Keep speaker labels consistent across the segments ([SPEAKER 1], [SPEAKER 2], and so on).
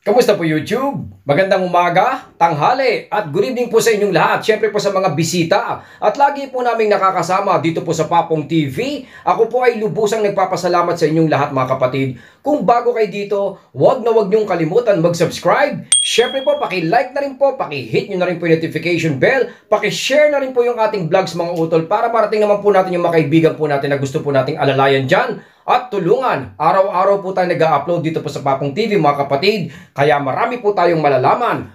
[SPEAKER 1] Kamusta po YouTube? Magandang umaga, tanghali, at good evening po sa inyong lahat. Siyempre po sa mga bisita. At lagi po naming nakakasama dito po sa Papong TV. Ako po ay lubusang nagpapasalamat sa inyong lahat mga kapatid. Kung bago kayo dito, huwag niyong kalimutan mag-subscribe. Siyempre po, paki-like na rin po, paki-hit nyo na rin po yung notification bell, paki-share na rin po yung ating vlogs mga utol para marating naman po natin yung mga kaibigan po natin na gusto po nating alalayan dyan. At tulungan, araw-araw po tayo nag-upload dito po sa Papong TV mga kapatid, kaya marami po tayong malalaman.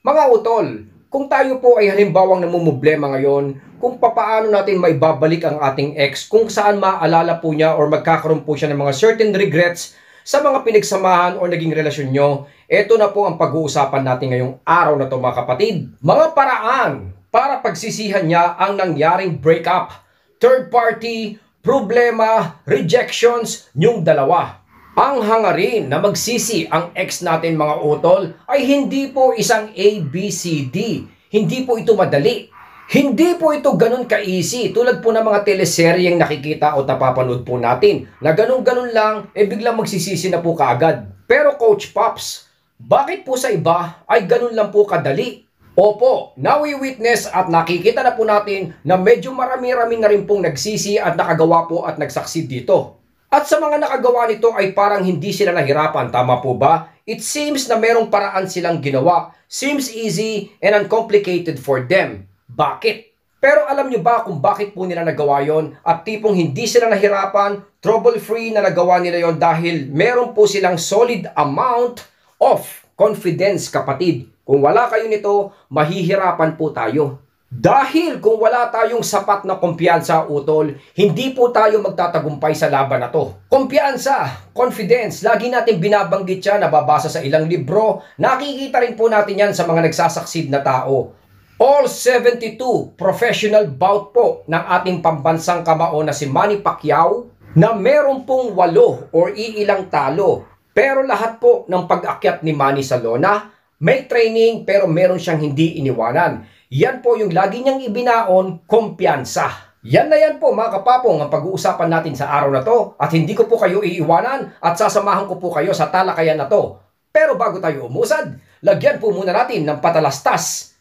[SPEAKER 1] Mga utol, kung tayo po ay halimbawang namumblema ngayon, kung papaano natin maibabalik ang ating ex, kung saan maalala po niya or magkakaroon po siya ng mga certain regrets sa mga pinagsamahan o naging relasyon nyo, ito na po ang pag-uusapan natin ngayong araw na to mga kapatid. Mga paraan para pagsisihan niya ang nangyaring breakup, third party, problema, rejections, yung dalawa. Ang hangarin na magsisi ang ex natin mga utol ay hindi po isang ABCD. Hindi po ito madali. Hindi po ito ganun ka-easy tulad po ng mga teleseryeng nakikita o napapanood po natin na ganun-ganun lang biglang magsisisi na po kaagad. Pero Coach Pops, bakit po sa iba ay ganun lang po kadali? Opo, nawi-witness at nakikita na po natin na medyo marami-rami na rin pong nagsisi at nakagawa po at nagsucceed dito. At sa mga nakagawa nito ay parang hindi sila nahirapan, tama po ba? It seems na merong paraan silang ginawa. Seems easy and uncomplicated for them. Bakit? Pero alam nyo ba kung bakit po nila nagawa yon? At tipong hindi sila nahirapan, trouble-free na nagawa nila yon dahil meron po silang solid amount of confidence kapatid. Kung wala kayo nito, mahihirapan po tayo. Dahil kung wala tayong sapat na kumpiyansa utol, hindi po tayo magtatagumpay sa laban na to. Kumpiyansa, confidence, lagi natin binabanggit yan, nababasa sa ilang libro, nakikita rin po natin yan sa mga nagsasucceed na tao. All 72 professional bout po ng ating pambansang kamao na si Manny Pacquiao na meron pong 8 or iilang talo. Pero lahat po ng pag-akyat ni Manny sa lona, may training pero meron siyang hindi iniwanan. Yan po yung lagi niyang ibinaon, kumpiyansa. Yan na yan po mga kapapong ang pag-uusapan natin sa araw na to. At hindi ko po kayo iiwanan at sasamahan ko po kayo sa talakayan na to. Pero bago tayo umusad, lagyan po muna natin ng patalastas.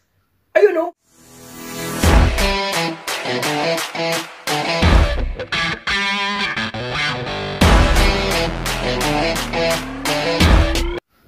[SPEAKER 1] Ayun o.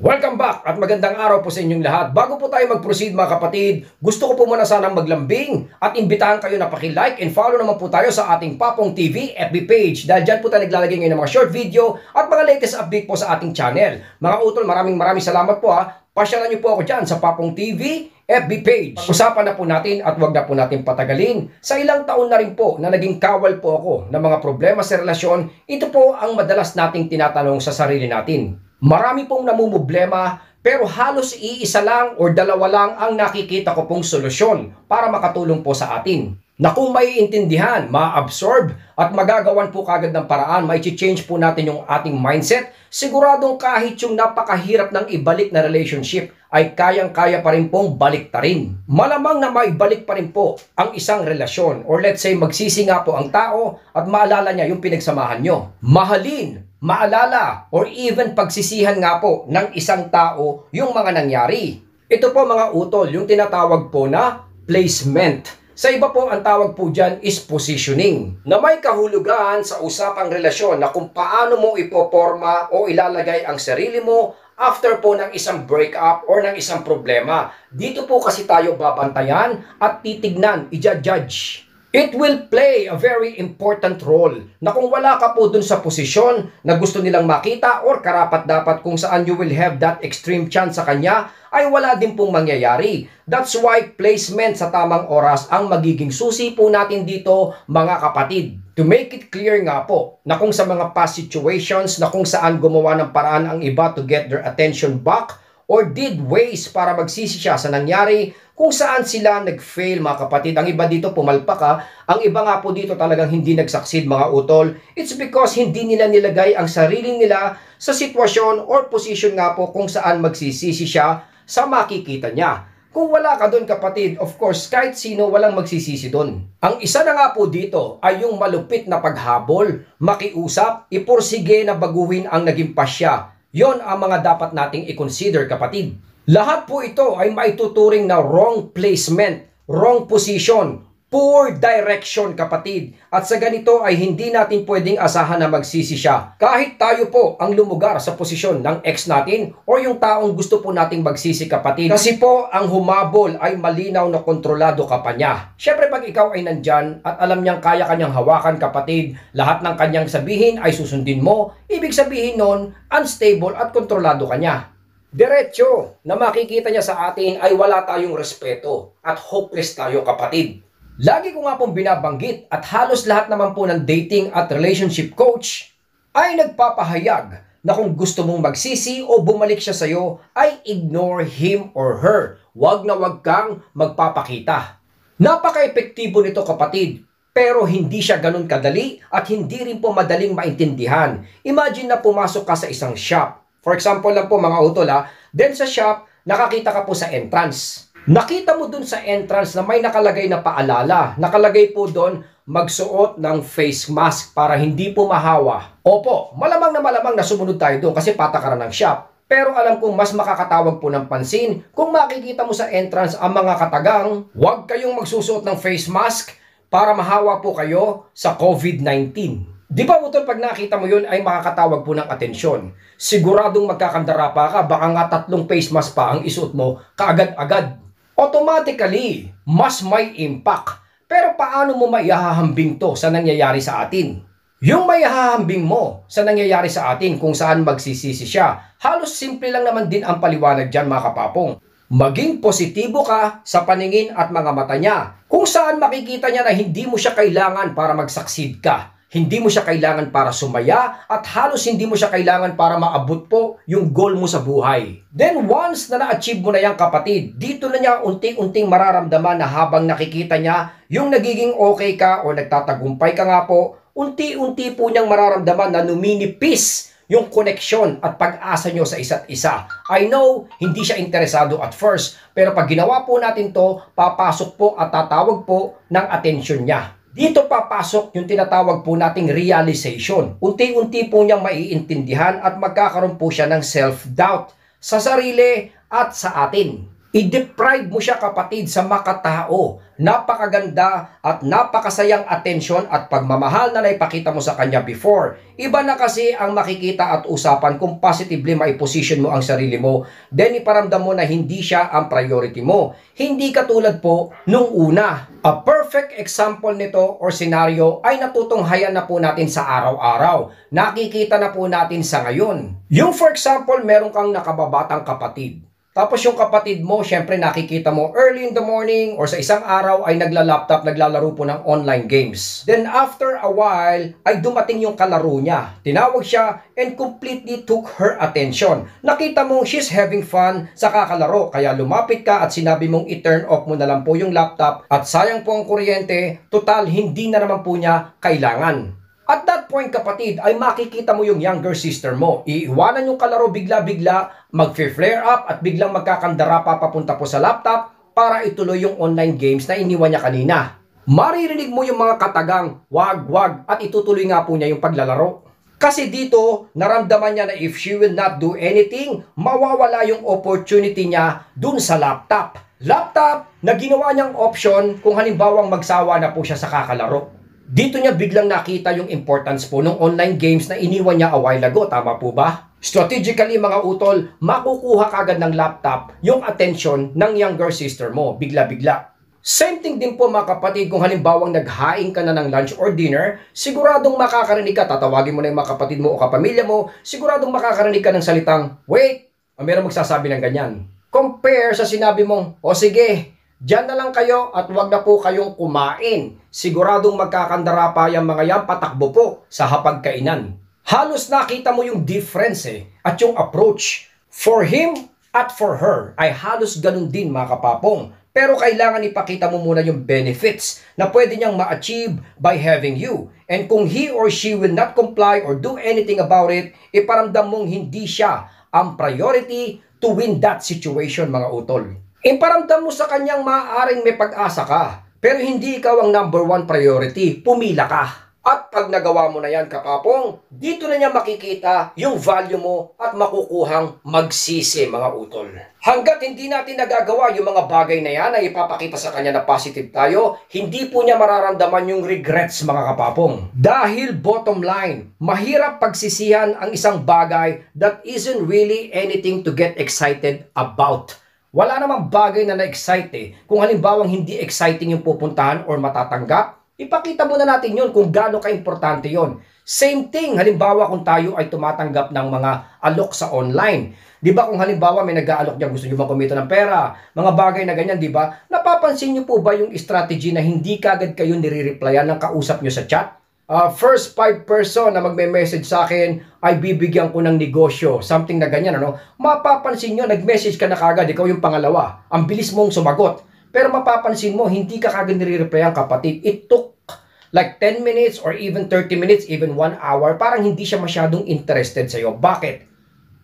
[SPEAKER 1] Welcome back at magandang araw po sa inyong lahat. Bago po tayo mag-proceed mga kapatid, gusto ko po muna sanang maglambing at imbitahan kayo na paki-like and follow naman po tayo sa ating Papong TV FB page. Dahil dyan po tayo naglalagay ngayon ng mga short video at mga latest update po sa ating channel. Mga utol, maraming salamat po ha. Pasyalan niyo po ako dyan sa Papong TV FB page. Usapan na po natin at wag na po natin patagalin. Sa ilang taon na rin po na naging kawal po ako ng mga problema sa relasyon, ito po ang madalas nating tinatanong sa sarili natin. Marami pong namumblema pero halos iisa lang o dalawa lang ang nakikita ko pong solusyon para makatulong po sa atin. Na kung maiintindihan, ma-absorb at magagawan po kagad ng paraan, mai-change po natin yung ating mindset, siguradong kahit yung napakahirap ng ibalik na relationship ay kayang-kaya pa rin pong baliktarin. Malamang na maibalik pa rin po ang isang relasyon or let's say magsisi nga po ang tao at maalala niya yung pinagsamahan nyo. Mahalin, maalala, or even pagsisihan nga po ng isang tao yung mga nangyari. Ito po mga utol, yung tinatawag po na placement. Sa iba po, ang tawag po dyan is positioning. Na may kahulugan sa usapang relasyon na kung paano mo ipoporma o ilalagay ang sarili mo after po ng isang breakup or ng isang problema. Dito po kasi tayo babantayan at titignan, i-judge. It will play a very important role na kung wala ka po dun sa posisyon na gusto nilang makita or karapat-dapat kung saan you will have that extreme chance sa kanya, ay wala din pong mangyayari. That's why placement sa tamang oras ang magiging susi po natin dito mga kapatid. To make it clear nga po na kung sa mga past situations na kung saan gumawa ng paraan ang iba to get their attention back or did ways para magsisi siya sa nangyari, kung saan sila nag-fail mga kapatid. Ang iba dito pumalpak ha. Ang iba nga po dito talagang hindi nag-succeed mga utol. It's because hindi nila nilagay ang sarili nila sa sitwasyon or position nga po kung saan magsisisi siya sa makikita niya. Kung wala ka doon kapatid, of course, kahit sino walang magsisisi doon. Ang isa na nga po dito ay yung malupit na paghabol, makiusap, ipursige na baguhin ang naging pasya. Yon ang mga dapat nating i-consider, kapatid. Lahat po ito ay maituturing na wrong placement, wrong position, poor direction, kapatid. At sa ganito ay hindi natin pwedeng asahan na magsisi siya. Kahit tayo po ang lumugar sa posisyon ng ex natin o yung taong gusto po nating magsisi, kapatid. Kasi po ang humabol ay malinaw na kontrolado ka pa niya. Siyempre pag ikaw ay nandyan at alam niyang kaya kanyang hawakan, kapatid, lahat ng kanyang sabihin ay susundin mo, ibig sabihin nun, unstable at kontrolado ka niya. Diretso na makikita niya sa atin ay wala tayong respeto at hopeless tayo, kapatid. Lagi ko nga pong binabanggit at halos lahat naman po ng dating at relationship coach ay nagpapahayag na kung gusto mong magsisi o bumalik siya sa'yo ay ignore him or her. Wag na wag kang magpapakita. Napaka-epektibo nito, kapatid, pero hindi siya ganun kadali at hindi rin po madaling maintindihan. Imagine na pumasok ka sa isang shop. For example lang po mga utol then sa shop, nakakita ka po sa entrance. Nakita mo dun sa entrance na may nakalagay na paalala. Nakalagay po dun, magsuot ng face mask para hindi po mahawa. Opo, malamang na sumunod tayo doon kasi patakaran ng shop. Pero alam kong mas makakatawag po ng pansin kung makikita mo sa entrance ang mga katagang, huwag kayong magsusuot ng face mask para mahawa po kayo sa COVID-19. Di ba utol, pag nakita mo yun ay makakatawag po ng atensyon. Siguradong magkakandara pa ka, baka nga 3 face mask pa ang isuot mo kaagad-agad. Automatically, mas may impact. Pero paano mo maihahambing to sa nangyayari sa atin? Yung maihahambing mo sa nangyayari sa atin kung saan magsisisi siya, halos simple lang naman din ang paliwanag dyan, mga kapapong. Maging positibo ka sa paningin at mga mata niya, kung saan makikita niya na hindi mo siya kailangan para mag-succeed ka. Hindi mo siya kailangan para sumaya at halos hindi mo siya kailangan para maabot po yung goal mo sa buhay. Then once na na-achieve mo na yan, kapatid, dito na niya unting-unting mararamdaman na habang nakikita niya yung nagiging okay ka o nagtatagumpay ka nga po, unti-unti po niyang mararamdaman na numinipis yung koneksyon at pag-asa nyo sa isa't isa. I know, hindi siya interesado at first, pero pag ginawa po natin to, papasok po at tatawag po ng atensyon niya. Dito papasok yung tinatawag po nating realization. Unti-unti po niyang maiintindihan at magkakaroon po siya ng self-doubt sa sarili at sa atin. I-deprive mo siya, kapatid, sa makatao. Napakaganda at napakasayang atensyon at pagmamahal na naipakita mo sa kanya before. Iba na kasi ang makikita at usapan kung positively maiposition mo ang sarili mo. Then iparamdam mo na hindi siya ang priority mo. Hindi katulad po nung una. A perfect example nito or scenario ay natutunghayan na po natin sa araw-araw. Nakikita na po natin sa ngayon. Yung for example, meron kang nakababatang kapatid. Tapos yung kapatid mo, syempre nakikita mo early in the morning or sa isang araw ay nagla-laptop, naglalaro po ng online games. Then after a while, ay dumating yung kalaro niya. Tinawag siya and completely took her attention. Nakita mo she's having fun sa kakalaro. Kaya lumapit ka at sinabi mong i-turn off mo na lang po yung laptop. At sayang po ang kuryente, total hindi na naman po niya kailangan. At that point, kapatid, ay makikita mo yung younger sister mo. Iiwanan yung kalaro bigla-bigla, mag-flare up at biglang magkakandara pa papunta po sa laptop para ituloy yung online games na iniwan niya kanina. Maririnig mo yung mga katagang, wag, at itutuloy nga po niya yung paglalaro. Kasi dito, naramdaman niya na if she will not do anything, mawawala yung opportunity niya dun sa laptop. Laptop na ginawa niyang option kung halimbawang magsawa na po siya sa kakalaro. Dito niya biglang nakita yung importance po ng online games na iniwan niya a while ago. Tama po ba? Strategically, mga utol, makukuha kagad ng laptop yung attention ng younger sister mo. Bigla-bigla. Same thing din po, mga kapatid, kung halimbawang naghain ka na ng lunch or dinner, siguradong makakarinig ka, tatawagin mo na yung mga kapatid mo o kapamilya mo, siguradong makakarinig ka ng salitang, wait, o meron magsasabi ng ganyan. Compare sa sinabi mong, o sige, diyan na lang kayo at wag na po kayong kumain. Siguradong magkakandara pa yung mga yan, patakbo po sa hapagkainan. Halos nakita mo yung difference at yung approach. For him at for her ay halos ganun din, mga kapapong. Pero kailangan ipakita mo muna yung benefits na pwede niyang ma-achieve by having you. And kung he or she will not comply or do anything about it, iparamdam mong hindi siya ang priority to win that situation, mga utol. Iparamdam mo sa kanyang maaaring may pag-asa ka, pero hindi ikaw ang number 1 priority, pumila ka. At pag nagawa mo na yan, kapapong, dito na niya makikita yung value mo at makukuhang magsisi, mga utol. Hanggat hindi natin nagagawa yung mga bagay na yan na ipapakita sa kanya na positive tayo, hindi po niya mararamdaman yung regrets, mga kapapong. Dahil bottom line, mahirap pagsisihan ang isang bagay that isn't really anything to get excited about. Wala namang bagay na na-excite eh. Kung halimbawang hindi exciting yung pupuntahan or matatanggap, ipakita muna natin yun kung gaano ka-importante yun. Same thing, halimbawa kung tayo ay tumatanggap ng mga alok sa online. Di ba kung halimbawa may nag-aalok niya, gusto niyo bang kumita ng pera, mga bagay na ganyan, di ba? Napapansin niyo po ba yung strategy na hindi kagad kayo nire-replyan ng kausap niyo sa chat? First 5 person na magme-message sa akin ay bibigyan ko ng negosyo, something na ganyan, ano? Mapapansin niyo, nag-message ka na kagad, ikaw yung pangalawa. Ang bilis mong sumagot. Pero mapapansin mo, hindi ka kagad nire-replyan, kapatid. It took like 10 minutes or even 30 minutes, even 1 hour. Parang hindi siya masyadong interested sa'yo. Bakit?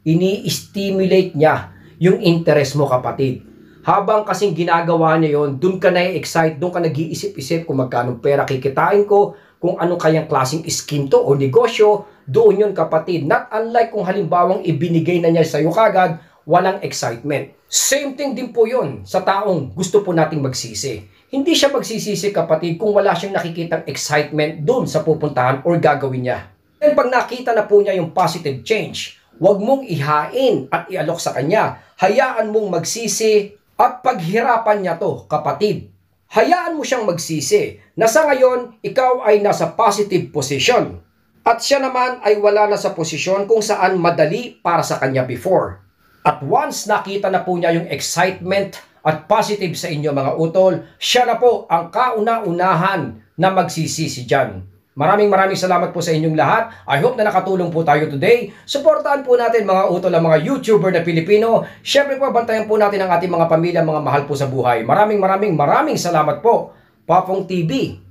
[SPEAKER 1] Ini-stimulate niya yung interest mo, kapatid. Habang kasing ginagawa niya yon, dun ka na-excite, dun ka nag-iisip-isip kung magkano pera kikitain ko, kung ano kayang klaseng scheme to o negosyo, doon yun, kapatid. Not unlike kung halimbawang ibinigay na niya sa'yo kagad, walang excitement. Same thing din po yun sa taong gusto po nating magsisi. Hindi siya magsisisi, kapatid, kung wala siyang nakikitang excitement dun sa pupuntahan or gagawin niya. And pag nakita na po niya yung positive change, huwag mong ihain at ialok sa kanya. Hayaan mong magsisi at paghirapan niya to, kapatid. Hayaan mo siyang magsisi na sa ngayon, ikaw ay nasa positive position. At siya naman ay wala na sa posisyon kung saan madali para sa kanya before. At once nakita na po niya yung excitement at positive sa inyo, mga utol, siya na po ang kauna-unahan na magsisisi dyan. Maraming salamat po sa inyong lahat. I hope na nakatulong po tayo today. Suportahan po natin, mga utol, ang mga YouTuber na Pilipino. Siyempre po, bantayan po natin ang ating mga pamilya, mga mahal po sa buhay. Maraming salamat po. Papong TV.